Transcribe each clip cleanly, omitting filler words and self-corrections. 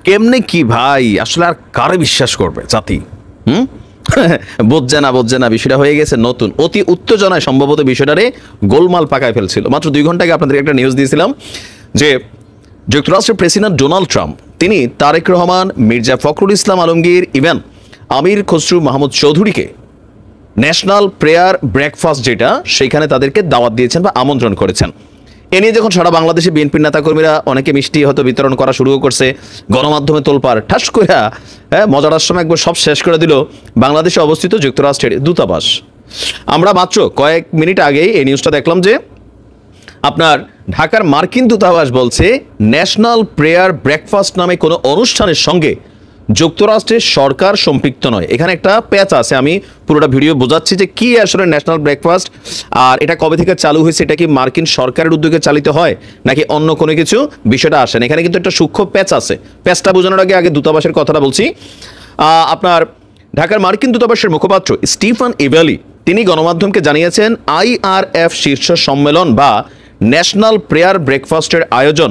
কেমনে কি ভাই, আসলে আর কারে বিশ্বাস করবে জাতি? বুঝছে না বিষয়টা হয়ে গেছে নতুন, অতি উত্তেজনায় সম্ভবত বিষয়টারে গোলমাল পাকায় ফেলছিল। মাত্র 2 ঘন্টা আগে আপনাদের একটা নিউজ দিয়েছিলাম যে যুক্তরাষ্ট্রের প্রেসিডেন্ট ডোনাল্ড ট্রাম্প তিনি তারেক রহমান, মির্জা ফখরুল ইসলাম আলমগীর, ইভেন আমির খসরু মাহমুদ চৌধুরীকে ন্যাশনাল প্রেয়ার ব্রেকফাস্ট যেটা, সেখানে তাদেরকে দাওয়াত দিয়েছেন বা আমন্ত্রণ করেছেন। এ নিয়ে যখন সারা বাংলাদেশে বিএনপির নেতাকর্মীরা অনেকে মিষ্টি হয়তো বিতরণ করা শুরু করছে, গণমাধ্যমে তোলপাড়, ঠাস করে মজার সময় একবার সব শেষ করে দিল বাংলাদেশে অবস্থিত যুক্তরাষ্ট্রের দূতাবাস। আমরা মাত্র কয়েক মিনিট আগেই এই নিউজটা দেখলাম যে আপনার ঢাকার মার্কিন দূতাবাস বলছে ন্যাশনাল প্রেয়ার ব্রেকফাস্ট নামে কোনো অনুষ্ঠানের সঙ্গে যুক্তরাষ্ট্রের সরকার সম্পৃক্ত নয়। এখানে একটা প্যাচ আছে, আমি পুরোটা ভিডিও বোঝাচ্ছি যে কি আসলে ন্যাশনাল ব্রেকফাস্ট, আর এটা কবে থেকে চালু হয়েছে, এটা কি মার্কিন সরকারের উদ্যোগে চালিত হয় নাকি অন্য কোনো কিছু, বিষয়টা আসেন। এখানে কিন্তু একটা সূক্ষ্ম প্যাচ আছে, প্যাচটা বোঝানোর আগে দূতাবাসের কথাটা বলছি। আপনার ঢাকার মার্কিন দূতাবাসের মুখপাত্র স্টিফেন ইভেলি তিনি গণমাধ্যমকে জানিয়েছেন IRF শীর্ষ সম্মেলন বা ন্যাশনাল প্রেয়ার ব্রেকফাস্টের আয়োজন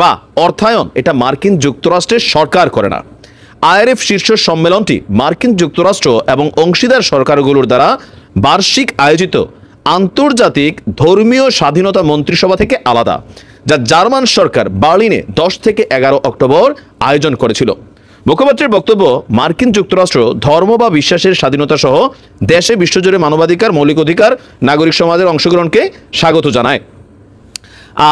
বা অর্থায়ন এটা মার্কিন যুক্তরাষ্ট্রের সরকার করে না। IRF শীর্ষ সম্মেলনটি মার্কিন যুক্তরাষ্ট্র এবং অংশীদার সরকারগুলোর দ্বারা বার্ষিক আয়োজিত আন্তর্জাতিক ধর্মীয় স্বাধীনতা মন্ত্রিসভা থেকে আলাদা, যা জার্মান সরকার বার্লিনে 10 থেকে 11 অক্টোবর আয়োজন করেছিল। মুখপাত্রের বক্তব্য, মার্কিন যুক্তরাষ্ট্র ধর্ম বা বিশ্বাসের স্বাধীনতা সহ দেশে বিশ্বজুড়ে মানবাধিকার, মৌলিক অধিকার, নাগরিক সমাজের অংশগ্রহণকে স্বাগত জানায়।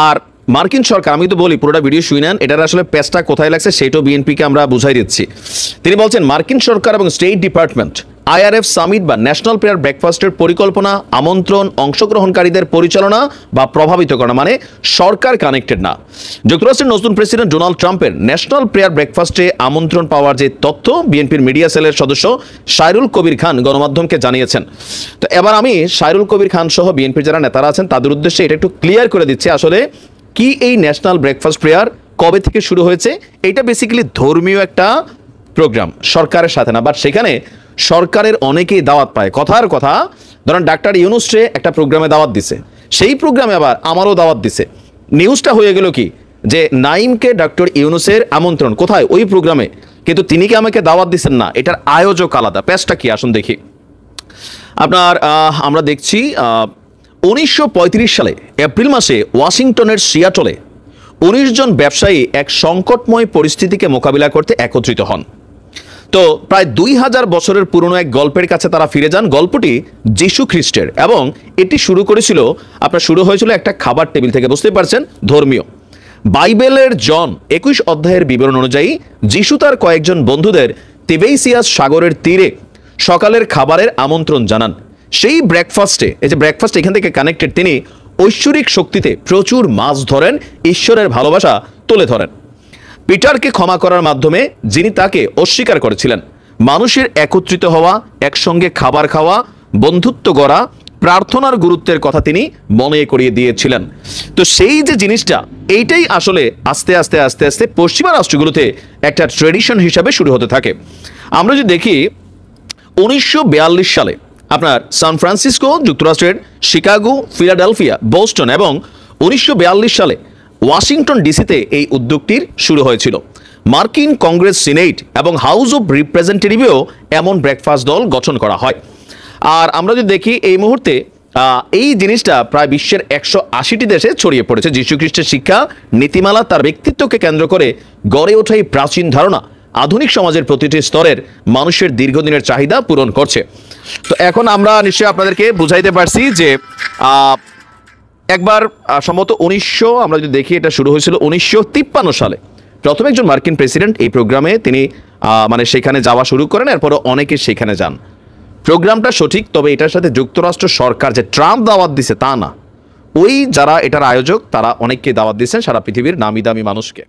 আর মার্কিন সরকার, আমি তো বলি পুরোটা ভিডিও শুই নেন, এটার আসলে পেজটা কোথায় লাগছে সেটাও বিএনপিকে আমরা বুঝাই দিচ্ছি। তিনি বলছেন মার্কিন সরকার এবং স্টেট ডিপার্টমেন্ট IRF সামিট বা ন্যাশনাল প্রেয়ার ব্রেকফাস্টের পরিকল্পনা, আমন্ত্রণ, অংশগ্রহণকারীদের পরিচালনা বা প্রভাবিত করা, মানে সরকার কানেক্টেড না। যুক্তরাষ্ট্রের নতুন প্রেসিডেন্ট ডোনাল্ড ট্রাম্পের ন্যাশনাল প্রেয়ার ব্রেকফাস্টে আমন্ত্রণ পাওয়ার যে তথ্য বিএনপির মিডিয়া সেলের সদস্য সাইরুল কবির খান গণমাধ্যমকে জানিয়েছেন। তো এবার আমি সাইরুল কবির খান সহ বিএনপির যারা নেতারা আছেন তাদের উদ্দেশ্যে এটা একটু ক্লিয়ার করে দিচ্ছি আসলে কি এই ন্যাশনাল ব্রেকফাস্ট প্রেয়ার, কবে থেকে শুরু হয়েছে। এটা বেসিক্যালি ধর্মীয় একটা প্রোগ্রাম, সরকারের সাথে না, বাট সেখানে সরকারের অনেকেই দাওয়াত পায়। কথার কথা, ধরেন ডাক্তার ইউনুসরে একটা প্রোগ্রামে দাওয়াত দিছে, সেই প্রোগ্রামে আবার আমারও দাওয়াত দিছে। নিউজটা হয়ে গেল কি যে নাইমকে ডক্টর ইউনুসের আমন্ত্রণ কোথায়, ওই প্রোগ্রামে, কিন্তু তিনি কি আমাকে দাওয়াত দিচ্ছেন না, এটার আয়োজক আলাদা। পেজটা কি আসুন দেখি। আপনার আমরা দেখছি 1935 সালে এপ্রিল মাসে ওয়াশিংটনের সিয়াটলে 19 জন ব্যবসায়ী এক সংকটময় পরিস্থিতিকে মোকাবিলা করতে একত্রিত হন। তো প্রায় 2000 বছরের পুরনো এক গল্পের কাছে তারা ফিরে যান। গল্পটি যীশু খ্রিস্টের, এবং এটি শুরু হয়েছিল একটা খাবার টেবিল থেকে, বুঝতে পারছেন, ধর্মীয়। বাইবেলের জন 21 অধ্যায়ের বিবরণ অনুযায়ী যীশু তার কয়েকজন বন্ধুদের তিবেরিয়াস সাগরের তীরে সকালের খাবারের আমন্ত্রণ জানান। সেই ব্রেকফাস্টে, এই যে ব্রেকফাস্ট এখান থেকে কানেক্টেড, তিনি ঐশ্বরিক শক্তিতে প্রচুর মাছ ধরেন, ঈশ্বরের ভালোবাসা তুলে ধরেন। পিটারকে ক্ষমা করার মাধ্যমে যিনি তাকে অস্বীকার করেছিলেন, মানুষের একত্রিত হওয়া, একসঙ্গে খাবার খাওয়া, বন্ধুত্ব গড়া, প্রার্থনার গুরুত্বের কথা তিনি মনে করিয়ে দিয়েছিলেন। তো সেই যে জিনিসটা, এইটাই আসলে আস্তে আস্তে আস্তে আস্তে পশ্চিমা রাষ্ট্রগুলোতে একটা ট্রেডিশন হিসাবে শুরু হতে থাকে। আমরা যদি দেখি 1942 সালে আপনার সান ফ্রান্সিসকো, যুক্তরাষ্ট্রের শিকাগো, ফিলাডেলফিয়া, বোস্টন এবং 1942 সালে ওয়াশিংটন ডিসিতে এই উদ্যোগটির শুরু হয়েছিল। মার্কিন কংগ্রেস, সিনেট এবং হাউস অব রিপ্রেজেন্টেটিভেও এমন ব্রেকফাস্ট দল গঠন করা হয়। আর আমরা যদি দেখি এই মুহূর্তে এই জিনিসটা প্রায় বিশ্বের 180টি দেশে ছড়িয়ে পড়েছে। যীশু খ্রিস্টের শিক্ষা, নীতিমালা, তার ব্যক্তিত্বকে কেন্দ্র করে গড়ে ওঠা এই প্রাচীন ধারণা আধুনিক সমাজের প্রতিটি স্তরের মানুষের দীর্ঘদিনের চাহিদা পূরণ করছে। তো এখন আমরা নিশ্চয়ই আপনাদেরকে বুঝাইতে পারছি যে একবার সম্ভবত আমরা যদি দেখি, এটা শুরু হয়েছিল 1953 সালে। প্রথম একজন মার্কিন প্রেসিডেন্ট এই প্রোগ্রামে তিনি মানে সেখানে যাওয়া শুরু করেন, এরপরে অনেকে সেখানে যান। প্রোগ্রামটা সঠিক, তবে এটার সাথে যুক্তরাষ্ট্র সরকার যে ট্রাম্প দাওয়াত দিছে তা না, ওই যারা এটার আয়োজক তারা অনেককে দাওয়াত দিচ্ছেন, সারা পৃথিবীর নামি দামি মানুষকে।